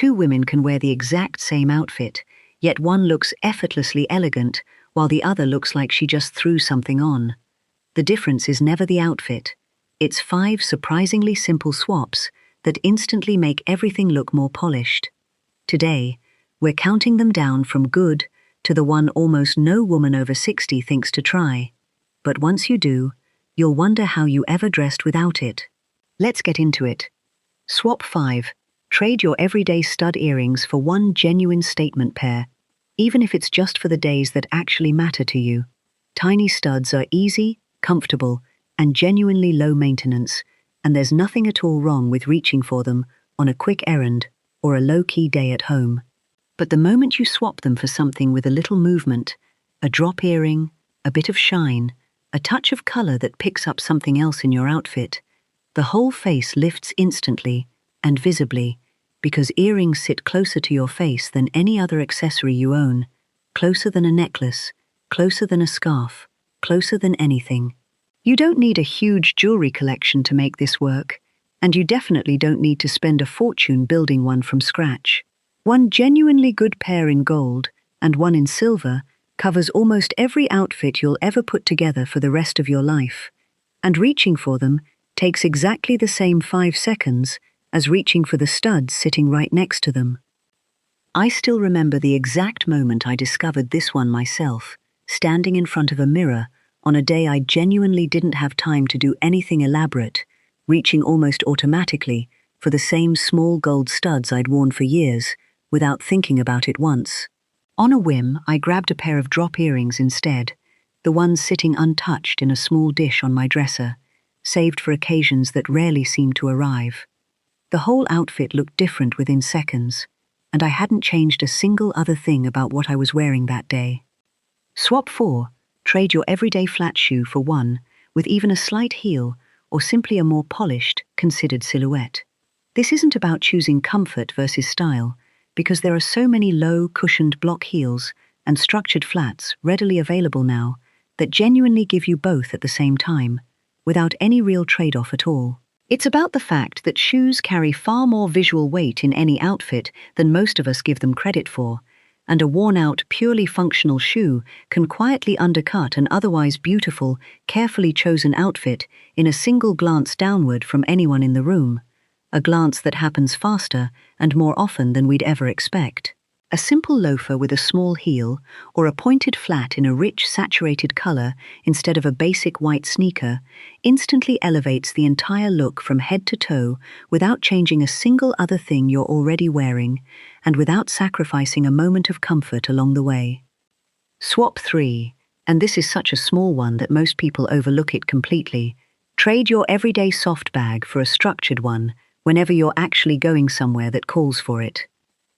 Two women can wear the exact same outfit, yet one looks effortlessly elegant while the other looks like she just threw something on. The difference is never the outfit. It's 5 surprisingly simple swaps that instantly make everything look more polished. Today, we're counting them down from good to the one almost no woman over 60 thinks to try. But once you do, you'll wonder how you ever dressed without it. Let's get into it. Swap 5. Trade your everyday stud earrings for one genuine statement pair, even if it's just for the days that actually matter to you. Tiny studs are easy, comfortable, and genuinely low maintenance, and there's nothing at all wrong with reaching for them on a quick errand or a low-key day at home. But the moment you swap them for something with a little movement, a drop earring, a bit of shine, a touch of color that picks up something else in your outfit, the whole face lifts instantly and visibly, because earrings sit closer to your face than any other accessory you own, closer than a necklace, closer than a scarf, closer than anything. You don't need a huge jewelry collection to make this work, and you definitely don't need to spend a fortune building one from scratch. One genuinely good pair in gold and one in silver covers almost every outfit you'll ever put together for the rest of your life, and reaching for them takes exactly the same 5 seconds as reaching for the studs sitting right next to them. I still remember the exact moment I discovered this one myself, standing in front of a mirror on a day I genuinely didn't have time to do anything elaborate, reaching almost automatically for the same small gold studs I'd worn for years, without thinking about it once. On a whim, I grabbed a pair of drop earrings instead, the ones sitting untouched in a small dish on my dresser, saved for occasions that rarely seemed to arrive. The whole outfit looked different within seconds, and I hadn't changed a single other thing about what I was wearing that day. Swap 4. Trade your everyday flat shoe for one with even a slight heel or simply a more polished, considered silhouette. This isn't about choosing comfort versus style, because there are so many low, cushioned block heels and structured flats readily available now that genuinely give you both at the same time, without any real trade-off at all. It's about the fact that shoes carry far more visual weight in any outfit than most of us give them credit for, and a worn-out, purely functional shoe can quietly undercut an otherwise beautiful, carefully chosen outfit in a single glance downward from anyone in the room, a glance that happens faster and more often than we'd ever expect. A simple loafer with a small heel or a pointed flat in a rich, saturated color instead of a basic white sneaker instantly elevates the entire look from head to toe without changing a single other thing you're already wearing and without sacrificing a moment of comfort along the way. Swap 3, and this is such a small one that most people overlook it completely. Trade your everyday soft bag for a structured one whenever you're actually going somewhere that calls for it.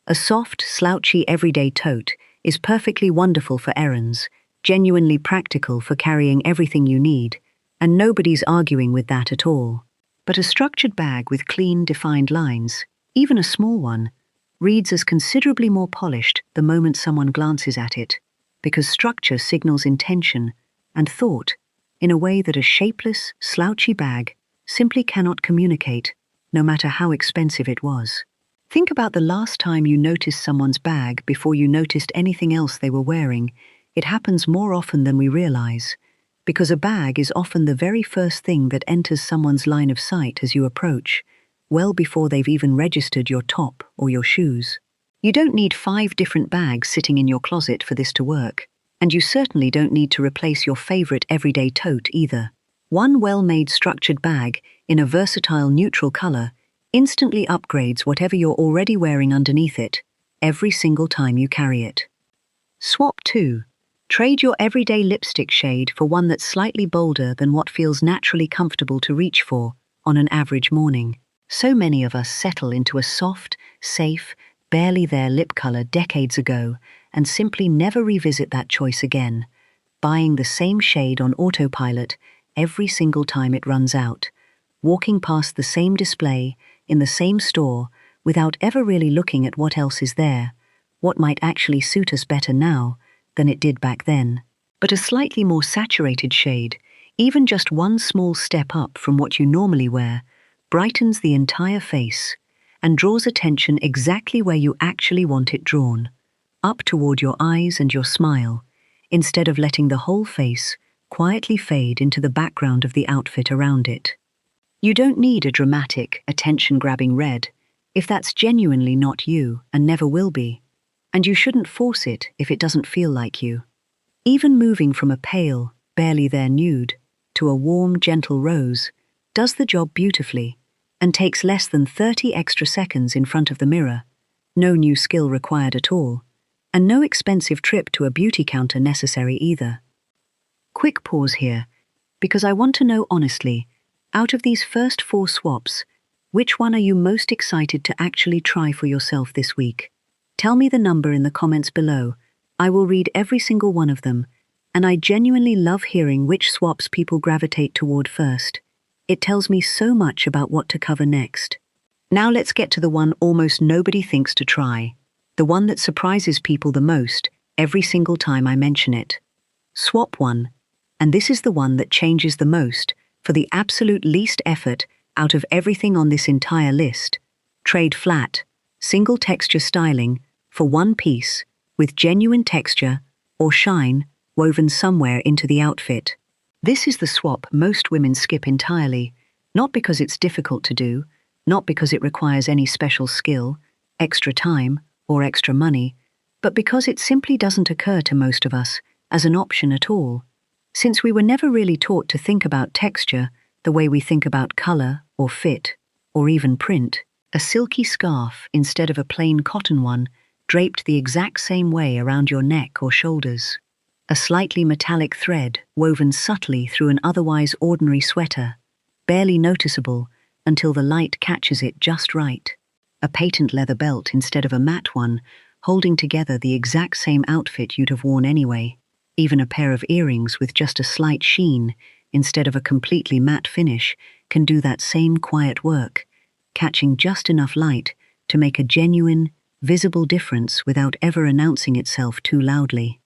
A soft, slouchy everyday tote is perfectly wonderful for errands, genuinely practical for carrying everything you need, and nobody's arguing with that at all. But a structured bag with clean, defined lines, even a small one, reads as considerably more polished the moment someone glances at it, because structure signals intention and thought in a way that a shapeless, slouchy bag simply cannot communicate, no matter how expensive it was. Think about the last time you noticed someone's bag before you noticed anything else they were wearing. It happens more often than we realize, because a bag is often the very first thing that enters someone's line of sight as you approach, well before they've even registered your top or your shoes. You don't need 5 different bags sitting in your closet for this to work, and you certainly don't need to replace your favorite everyday tote either. One well-made structured bag in a versatile neutral color instantly upgrades whatever you're already wearing underneath it, every single time you carry it. Swap 2. Trade your everyday lipstick shade for one that's slightly bolder than what feels naturally comfortable to reach for on an average morning. So many of us settle into a soft, safe, barely there lip color decades ago and simply never revisit that choice again, buying the same shade on autopilot every single time it runs out, walking past the same display in the same store without ever really looking at what else is there, what might actually suit us better now than it did back then. But a slightly more saturated shade, even just one small step up from what you normally wear, brightens the entire face and draws attention exactly where you actually want it drawn, up toward your eyes and your smile, instead of letting the whole face quietly fade into the background of the outfit around it. You don't need a dramatic, attention-grabbing red if that's genuinely not you and never will be, and you shouldn't force it if it doesn't feel like you. Even moving from a pale, barely there nude to a warm, gentle rose does the job beautifully and takes less than 30 extra seconds in front of the mirror, no new skill required at all, and no expensive trip to a beauty counter necessary either. Quick pause here, because I want to know honestly, out of these first 4 swaps, which one are you most excited to actually try for yourself this week? Tell me the number in the comments below. I will read every single one of them, and I genuinely love hearing which swaps people gravitate toward first. It tells me so much about what to cover next. Now let's get to the one almost nobody thinks to try, the one that surprises people the most every single time I mention it. Swap 1, and this is the one that changes the most for the absolute least effort out of everything on this entire list. Trade flat, single texture styling for one piece with genuine texture or shine woven somewhere into the outfit. This is the swap most women skip entirely, not because it's difficult to do, not because it requires any special skill, extra time, or extra money, but because it simply doesn't occur to most of us as an option at all. Since we were never really taught to think about texture the way we think about color or fit, or even print, a silky scarf instead of a plain cotton one draped the exact same way around your neck or shoulders. A slightly metallic thread woven subtly through an otherwise ordinary sweater, barely noticeable until the light catches it just right. A patent leather belt instead of a matte one, holding together the exact same outfit you'd have worn anyway. Even a pair of earrings with just a slight sheen instead of a completely matte finish can do that same quiet work, catching just enough light to make a genuine, visible difference without ever announcing itself too loudly.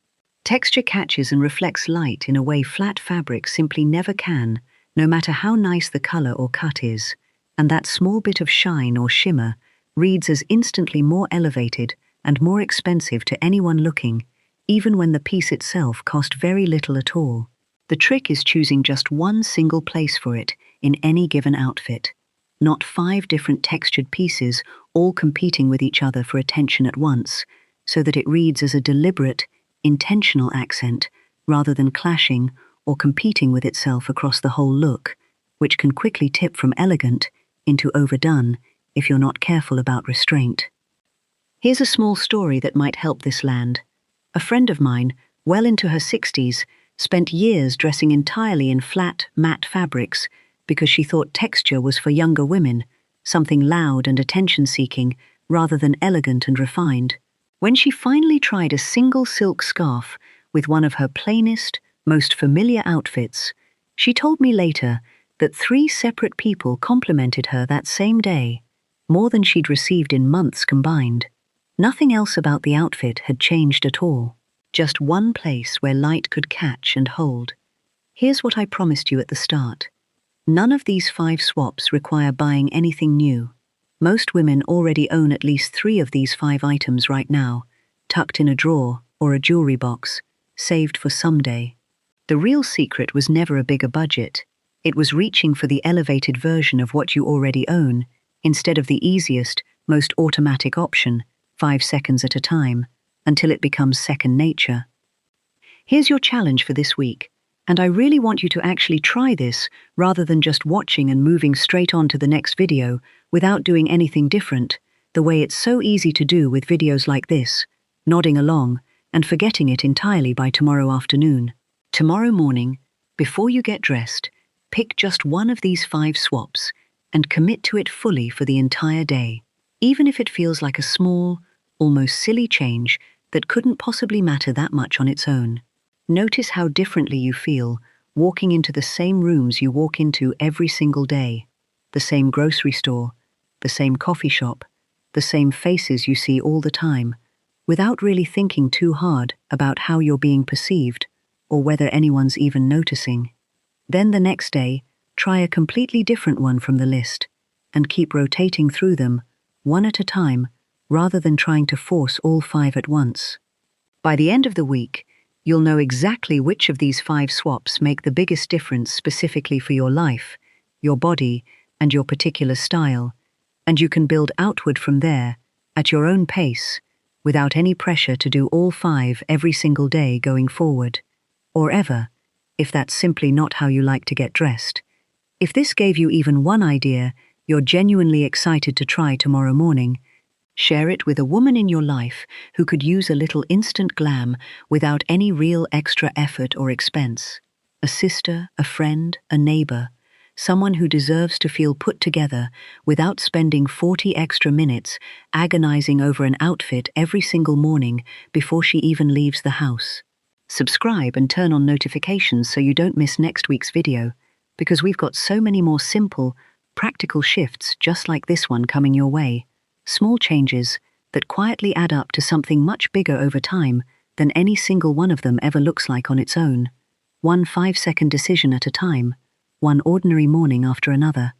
Texture catches and reflects light in a way flat fabric simply never can, no matter how nice the color or cut is, and that small bit of shine or shimmer reads as instantly more elevated and more expensive to anyone looking, even when the piece itself cost very little at all. The trick is choosing just one single place for it in any given outfit, not 5 different textured pieces all competing with each other for attention at once, so that it reads as a deliberate, intentional accent rather than clashing or competing with itself across the whole look, which can quickly tip from elegant into overdone if you're not careful about restraint. Here's a small story that might help this land. A friend of mine, well into her 60s, spent years dressing entirely in flat, matte fabrics because she thought texture was for younger women, something loud and attention-seeking rather than elegant and refined. When she finally tried a single silk scarf with one of her plainest, most familiar outfits, she told me later that 3 separate people complimented her that same day, more than she'd received in months combined. Nothing else about the outfit had changed at all. Just one place where light could catch and hold. Here's what I promised you at the start. None of these 5 swaps require buying anything new. Most women already own at least 3 of these 5 items right now, tucked in a drawer or a jewelry box, saved for someday. The real secret was never a bigger budget. It was reaching for the elevated version of what you already own, instead of the easiest, most automatic option, 5 seconds at a time, until it becomes second nature. Here's your challenge for this week, and I really want you to actually try this rather than just watching and moving straight on to the next video without doing anything different, the way it's so easy to do with videos like this, nodding along and forgetting it entirely by tomorrow afternoon. Tomorrow morning, before you get dressed, pick just one of these 5 swaps and commit to it fully for the entire day, even if it feels like a small, almost silly change that couldn't possibly matter that much on its own. Notice how differently you feel walking into the same rooms you walk into every single day, the same grocery store, the same coffee shop, the same faces you see all the time, without really thinking too hard about how you're being perceived or whether anyone's even noticing. Then the next day, try a completely different one from the list and keep rotating through them, one at a time, rather than trying to force all 5 at once. By the end of the week, you'll know exactly which of these 5 swaps make the biggest difference specifically for your life, your body, and your particular style, and you can build outward from there, at your own pace, without any pressure to do all 5 every single day going forward, or ever, if that's simply not how you like to get dressed. If this gave you even one idea you're genuinely excited to try tomorrow morning, share it with a woman in your life who could use a little instant glam without any real extra effort or expense. A sister, a friend, a neighbor, someone who deserves to feel put together without spending 40 extra minutes agonizing over an outfit every single morning before she even leaves the house. Subscribe and turn on notifications so you don't miss next week's video, because we've got so many more simple, practical shifts just like this one coming your way. Small changes that quietly add up to something much bigger over time than any single one of them ever looks like on its own. One 5-second decision at a time, one ordinary morning after another.